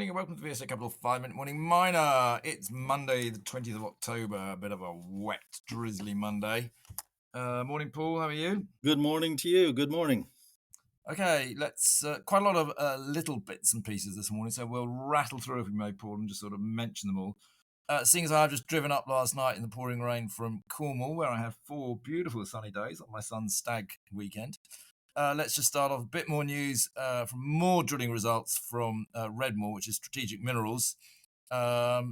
morning and welcome to the VSA Capital 5 Minute Morning Miner. It's Monday, the 20th of October, a bit of a wet, drizzly Monday. Morning, Paul. How are you? Good morning to you. Good morning. Okay, let's quite a lot of little bits and pieces this morning, so we'll rattle through if we may, Paul, and just sort of mention them all. Seeing as I've just driven up last night in the pouring rain from Cornwall, where I have 4 beautiful sunny days on my son's stag weekend. Let's just start off a bit more news from more drilling results from Redmoor, which is Strategic Minerals.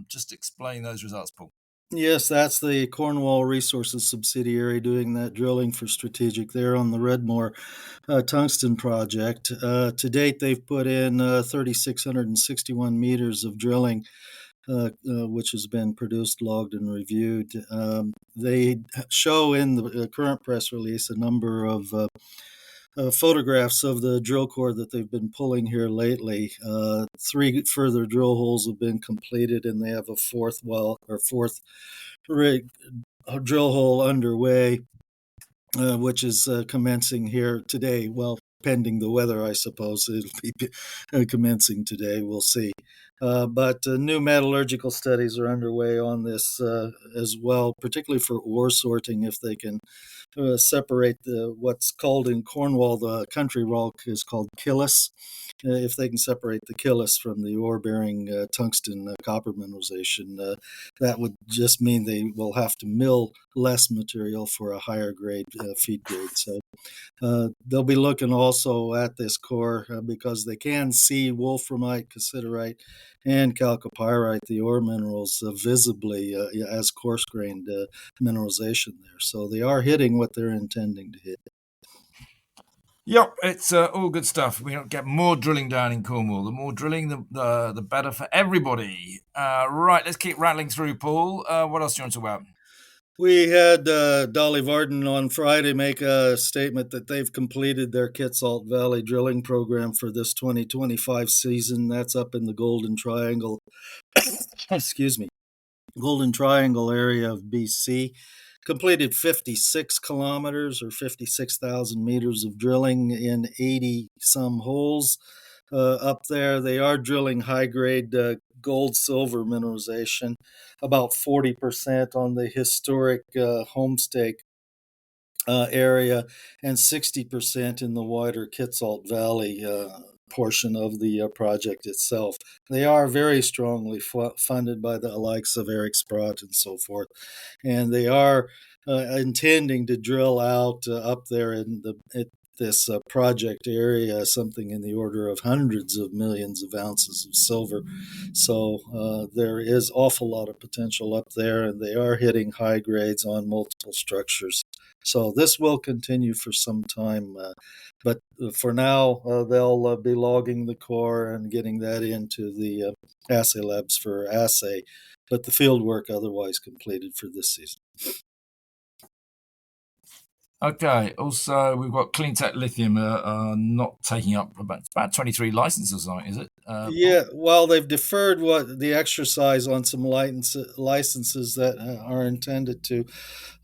Just explain those results, Paul. Yes, that's the Cornwall Resources subsidiary doing that drilling for Strategic there on the Redmoor tungsten project. To date, they've put in 3,661 meters of drilling, which has been produced, logged, and reviewed. They show in the current press release a number of photographs of the drill core that they've been pulling here lately. 3 further drill holes have been completed, and they have a fourth rig drill hole underway, which is commencing here today. Well, pending the weather, I suppose it'll be commencing today. We'll see. But new metallurgical studies are underway on this as well, particularly for ore sorting. If they can separate what's called in Cornwall, the country rock is called Killis. If they can separate the Killis from the ore-bearing tungsten copper mineralization, that would just mean they will have to mill less material for a higher grade feed grade. So they'll be looking also at this core because they can see wolframite, cassiterite, and chalcopyrite, the ore minerals, visibly as coarse-grained mineralization there. So they are hitting what they're intending to hit. Yep, it's all good stuff. We don't get more drilling down in Cornwall. The more drilling, the better for everybody. Right, let's keep rattling through, Paul. What else do you want to talk about? We had Dolly Varden on Friday make a statement that they've completed their Kitsault Valley drilling program for this 2025 season. That's up in the Golden Triangle, excuse me, Golden Triangle area of BC. Completed 56 kilometers or 56,000 meters of drilling in 80 some holes up there. They are drilling high grade gold silver mineralization, about 40% on the historic Homestake area and 60% in the wider Kitsault Valley portion of the project itself. They are very strongly funded by the likes of Eric Sprott and so forth, and they are intending to drill out up there in this project area something in the order of hundreds of millions of ounces of silver. So there is awful lot of potential up there, and they are hitting high grades on multiple structures. So this will continue for some time, but for now, they'll be logging the core and getting that into the assay labs for assay, but the field work otherwise completed for this season. Okay. Also, we've got Cleantech Lithium not taking up about 23 licenses or something, is it? Yeah, well, they've deferred what the exercise on some licenses that are intended to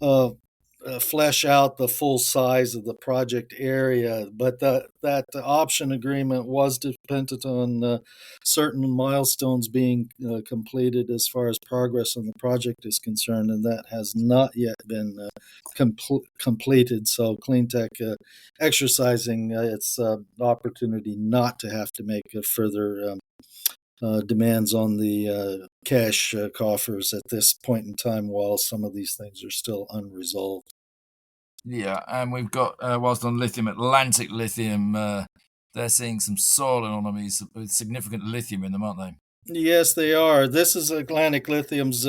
uh, flesh out the full size of the project area, but that option agreement was dependent on certain milestones being completed as far as progress on the project is concerned, and that has not yet been completed. So Cleantech exercising its opportunity not to have to make a further demands on the cash coffers at this point in time while some of these things are still unresolved. Yeah, and we've got, whilst on lithium, Atlantic Lithium. They're seeing some soil anomalies with significant lithium in them, aren't they? Yes, they are. This is Atlantic Lithium's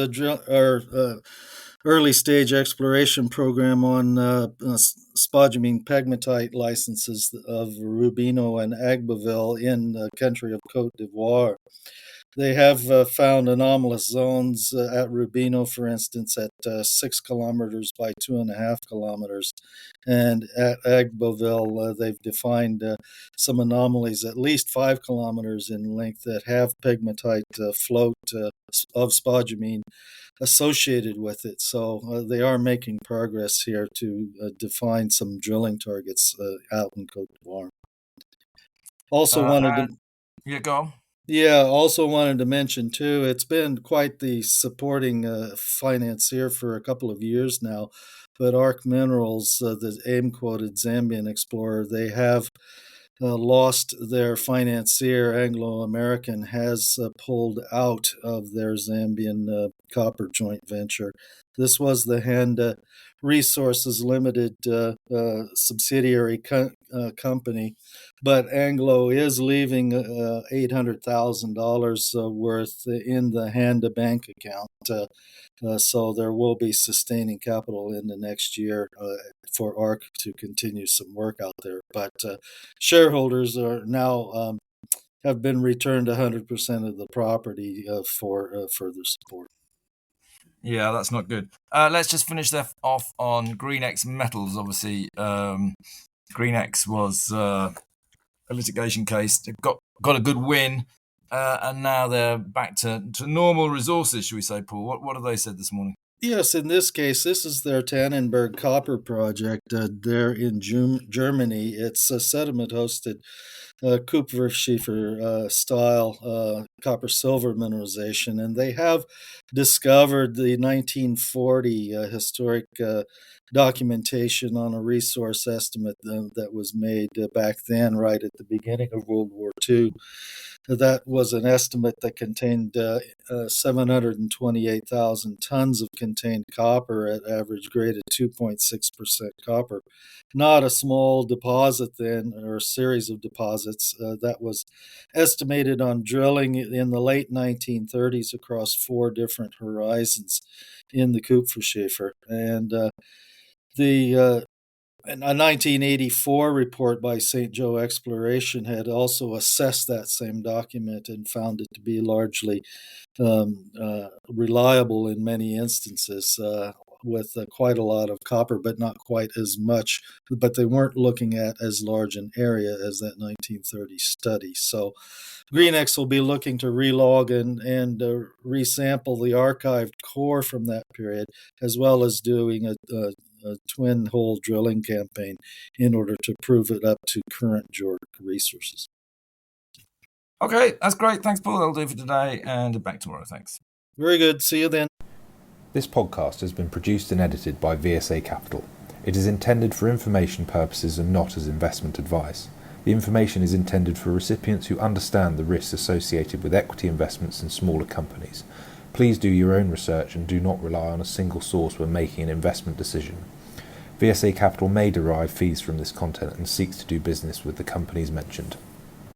early stage exploration program on spodumene pegmatite licenses of Rubino and Agboville in the country of Cote d'Ivoire. They have found anomalous zones at Rubino, for instance, at 6 kilometers by 2.5 kilometers. And at Agboville, they've defined some anomalies at least 5 kilometers in length that have pegmatite float of spodumene associated with it. So they are making progress here to define some drilling targets out in Cote d'Ivoire. Also wanted to Yeah, go on. Yeah, also wanted to mention too, it's been quite the supporting financier for a couple of years now. But Arc Minerals, the AIM quoted Zambian explorer, they have lost their financier. Anglo American has pulled out of their Zambian copper joint venture. This was the Handa Resources Limited subsidiary company, but Anglo is leaving $800,000 worth in the Handa bank account. So there will be sustaining capital in the next year for ARC to continue some work out there. But shareholders are now have been returned 100% of the property for further support. Yeah, that's not good. Let's just finish that off on GreenX Metals. Obviously, GreenX was a litigation case. They've got a good win, and now they're back to normal resources, should we say, Paul? What have they said this morning? Yes, in this case, this is their Tannenberg copper project there in Germany. It's a sediment hosted Kupferschiefer style copper silver mineralization, and they have discovered the 1940 historic documentation on a resource estimate that was made back then, right at the beginning of World War II. That was an estimate that contained 728,000 tons of contained copper at average grade of 2.6% copper. Not a small deposit then, or a series of deposits that was estimated on drilling in the late 1930s across four different horizons in the Kupferschiefer. And the a 1984 report by St. Joe Exploration had also assessed that same document and found it to be largely reliable in many instances, with quite a lot of copper, but not quite as much. But they weren't looking at as large an area as that 1930 study. So GreenX will be looking to relog and resample the archived core from that period, as well as doing a twin hole drilling campaign in order to prove it up to current JORC resources. Okay, that's great. Thanks, Paul. That'll do for today, and back tomorrow. Thanks. Very good. See you then. This podcast has been produced and edited by VSA Capital. It is intended for information purposes and not as investment advice. The information is intended for recipients who understand the risks associated with equity investments in smaller companies. Please do your own research and do not rely on a single source when making an investment decision. VSA Capital may derive fees from this content and seeks to do business with the companies mentioned.